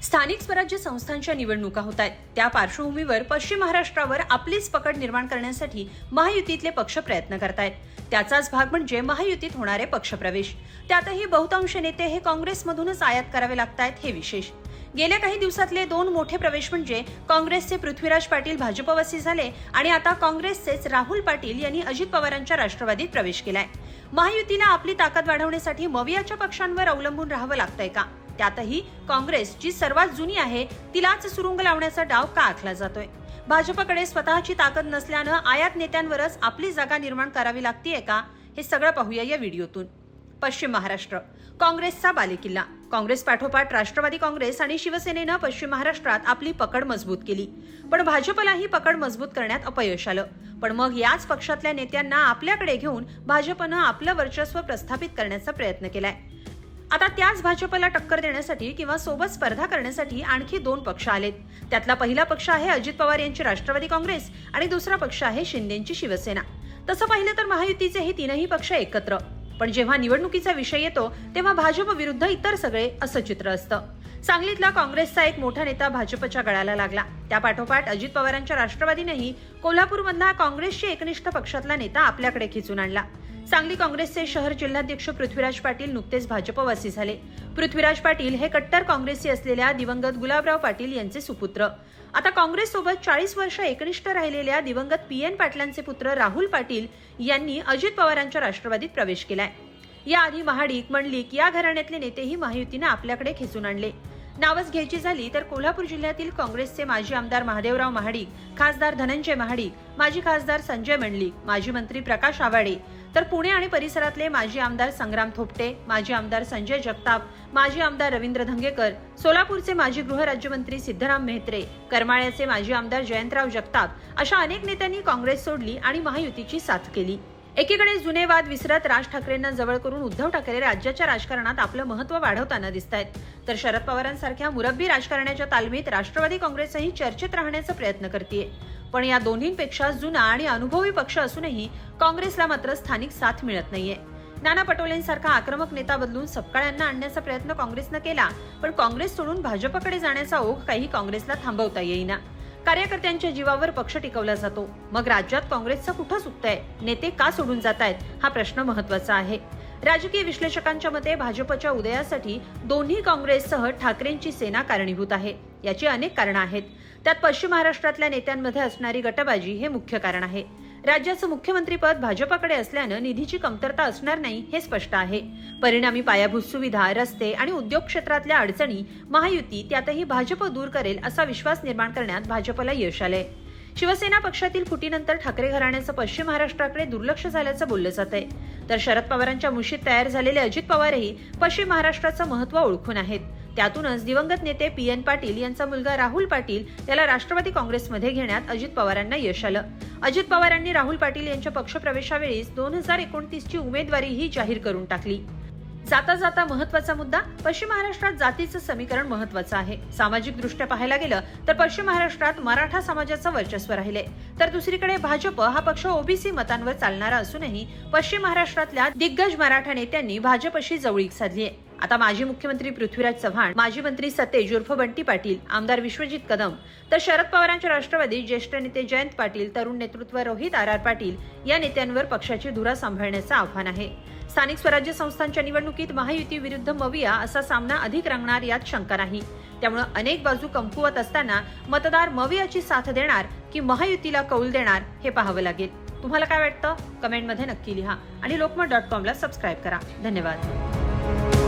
स्थानिक स्वराज्य संस्थांच्या निवडणुका होत आहेत. त्या पार्श्वभूमीवर पश्चिम महाराष्ट्रावर आपलीच पकड निर्माण करण्यासाठी महायुतीतले पक्ष प्रयत्न करतायत. त्याचाच भाग म्हणजे महायुतीत होणारे पक्षप्रवेश. त्यातही बहुतांश नेते हे काँग्रेसमधूनच आयात करावे लागतायत, हे विशेष. गेल्या काही दिवसातले दोन मोठे प्रवेश म्हणजे काँग्रेसचे पृथ्वीराज पाटील भाजपवासी झाले आणि आता काँग्रेसचेच राहुल पाटील यांनी अजित पवारांच्या राष्ट्रवादीत प्रवेश केलाय. महायुतीला आपली ताकद वाढवण्यासाठी मवियाच्या पक्षांवर अवलंबून राहावं लागतंय का? त्यातही काँग्रेस जी सर्वात जुनी आहे तिलाच सुरुंग लावण्याचा डाव का आखला जातोय? भाजपकडे स्वतःची ताकद नसल्यानं आयात नेत्यांवरच आपली जागा निर्माण करावी लागतीये का? हे सगळं पाहूया या व्हिडिओतून. पश्चिम महाराष्ट्र काँग्रेसचा बालेकिल्ला. काँग्रेस पाठोपाठ राष्ट्रवादी काँग्रेस आणि शिवसेनेनं पश्चिम महाराष्ट्रात आपली पकड मजबूत केली, पण भाजपलाही पकड मजबूत करण्यात अपयश आलं. पण मग याच पक्षातल्या नेत्यांना आपल्याकडे घेऊन भाजपनं आपलं वर्चस्व प्रस्थापित करण्याचा प्रयत्न केलाय. आता त्याच भाजपला टक्कर देण्यासाठी किंवा सोबत स्पर्धा करण्यासाठी आणखी दोन पक्ष आलेत. त्यातला पहिला पक्ष आहे अजित पवार यांची राष्ट्रवादी काँग्रेस आणि दुसरा पक्ष आहे शिंदेंची शिवसेना. तसं पाहिलं तर महायुतीचे हे तीनही पक्ष एकत्र, पण जेव्हा निवडणुकीचा विषय येतो तेव्हा भाजप विरुद्ध इतर सगळे असं चित्र असतं. सांगलीतला काँग्रेसचा एक मोठा नेता भाजपच्या गळाला लागला. त्या पाठोपाठ अजित पवारांच्या राष्ट्रवादीनेही कोल्हापूरमधला काँग्रेसची एकनिष्ठ पक्षातला नेता आपल्याकडे खिचून आणला. सांगली काँग्रेसचे शहर जिल्हाध्यक्ष पृथ्वीराज पाटील नुकतेच भाजपवासी झाले. पृथ्वीराज पाटील हे कट्टर काँग्रेसी असलेल्या दिवंगत गुलाबराव पाटील यांचे सुपुत्र. आता काँग्रेस सोबत 40 वर्ष एकनिष्ठ राहिलेल्या दिवंगत PN पाटलांचे पुत्र राहुल पाटील यांनी अजित पवारांच्या राष्ट्रवादीत प्रवेश केलाय. याआधी महाडिक, मंडलिक या घराण्यातले नेतेही महायुतीने आपल्याकडे खेचून आणले. नावच घ्यायची झाली तर कोल्हापूर जिल्ह्यातील काँग्रेसचे माजी आमदार महादेवराव महाडिक, खासदार धनंजय महाडिक, माजी खासदार संजय मंडलिक, माजी मंत्री प्रकाश आवाडे, तर पुणे आणि परिसरातले माजी आमदार संग्राम थोपटे, माजी आमदार संजय जगताप, माजी आमदार रवींद्र धंगेकर, सोलापूरचे माजी गृहराज्यमंत्री सिद्धराम मेहत्रे, करमाळ्याचे माजी आमदार जयंतराव जगताप अशा अनेक नेत्यांनी काँग्रेस सोडली आणि महायुतीची साथ केली. एकीकडे जुने वाद विसरत राज ठाकरेंना जवळ करून उद्धव ठाकरे राज्याच्या राजकारणात आपलं महत्त्व वाढवताना दिसतायत, तर शरद पवारांसारख्या मुरब्बी राजकारण्याच्या तालमीत राष्ट्रवादी काँग्रेसही चर्चेत राहण्याचा प्रयत्न करतेय. पण या दोन्हींपेक्षा जुना आणि अनुभवी पक्ष असूनही काँग्रेसला मात्र स्थानिक साथ मिळत नाहीये. नाना पटोलेंसारखा आक्रमक नेता बदलून सपकाळ्यांना आणण्याचा प्रयत्न काँग्रेसनं केला, पण काँग्रेस सोडून भाजपकडे जाण्याचा ओघ काही काँग्रेसला थांबवता येईना. कार्यकर्त्यांच्या जीवावर पक्ष टिकवला जातो. मग राज्यात काँग्रेसचं कुठं चुकतंय? नेते का सोडून जात आहेत? हा प्रश्न महत्त्वाचा आहे. राजकीय विश्लेषकांच्या मते भाजपच्या उदयासाठी दोन्ही काँग्रेससह ठाकरेंची सेना कारणीभूत आहे. याची अनेक कारणं आहेत. त्यात पश्चिम महाराष्ट्रातल्या नेत्यांमध्ये असणारी गटबाजी हे मुख्य कारण आहे. राज्याचं मुख्यमंत्रीपद भाजपकडे असल्यानं निधीची कमतरता असणार नाही हे स्पष्ट आहे. परिणामी पायाभूत सुविधा, रस्ते आणि उद्योग क्षेत्रातल्या अडचणी महायुती त्यातही भाजप दूर करेल असा विश्वास निर्माण करण्यात भाजपला यश आलंय. शिवसेना पक्षातील फुटीनंतर ठाकरे घराण्याचं पश्चिम महाराष्ट्राकडे दुर्लक्ष झाल्याचं बोललं जात आहे. तर शरद पवारांच्या मुशीत तयार झालेले अजित पवारही पश्चिम महाराष्ट्राचं महत्त्व ओळखून आहेत. त्यातूनच दिवंगत नेते PN पाटील यांचा मुलगा राहुल पाटील याला राष्ट्रवादी काँग्रेसमध्ये घेण्यात अजित पवारांना यश आलं. अजित पवारांनी राहुल पाटील यांच्या पक्षप्रवेशावेळीच 2029ची उमेदवारीही जाहीर करून टाकली. जाता जाता महत्वाचा मुद्दा, पश्चिम महाराष्ट्रात जातीचं समीकरण महत्वाचं आहे. सामाजिक दृष्ट्या पाहायला गेलं तर पश्चिम महाराष्ट्रात मराठा समाजाचं वर्चस्व राहिले, तर दुसरीकडे भाजप हा पक्ष OBC मतांवर चालणारा असूनही पश्चिम महाराष्ट्रातल्या दिग्गज मराठा नेत्यांनी भाजपशी जवळीक साधली आहे. आता माजी मुख्यमंत्री पृथ्वीराज चव्हाण, माजी मंत्री सतेज उर्फ बंटी पाटील, आमदार विश्वजित कदम, तर शरद पवारांच्या राष्ट्रवादी ज्येष्ठ नेते जयंत पाटील, तरुण नेतृत्व रोहित RR पाटील या नेत्यांवर पक्षाची धुरा सांभाळण्याचं आव्हान आहे. स्थानिक स्वराज्य संस्थांच्या निवडणुकीत महायुती विरुद्ध मविया असा सामना अधिक रंगणार यात शंका नाही. त्यामुळे अनेक बाजू कमकुवत असताना मतदार मवियाची साथ देणार की महायुतीला कौल देणार हे पाहावं लागेल. तुम्हाला काय वाटतं? कमेंटमध्ये नक्की लिहा आणि लोकमत.com ला सबस्क्राईब करा. धन्यवाद.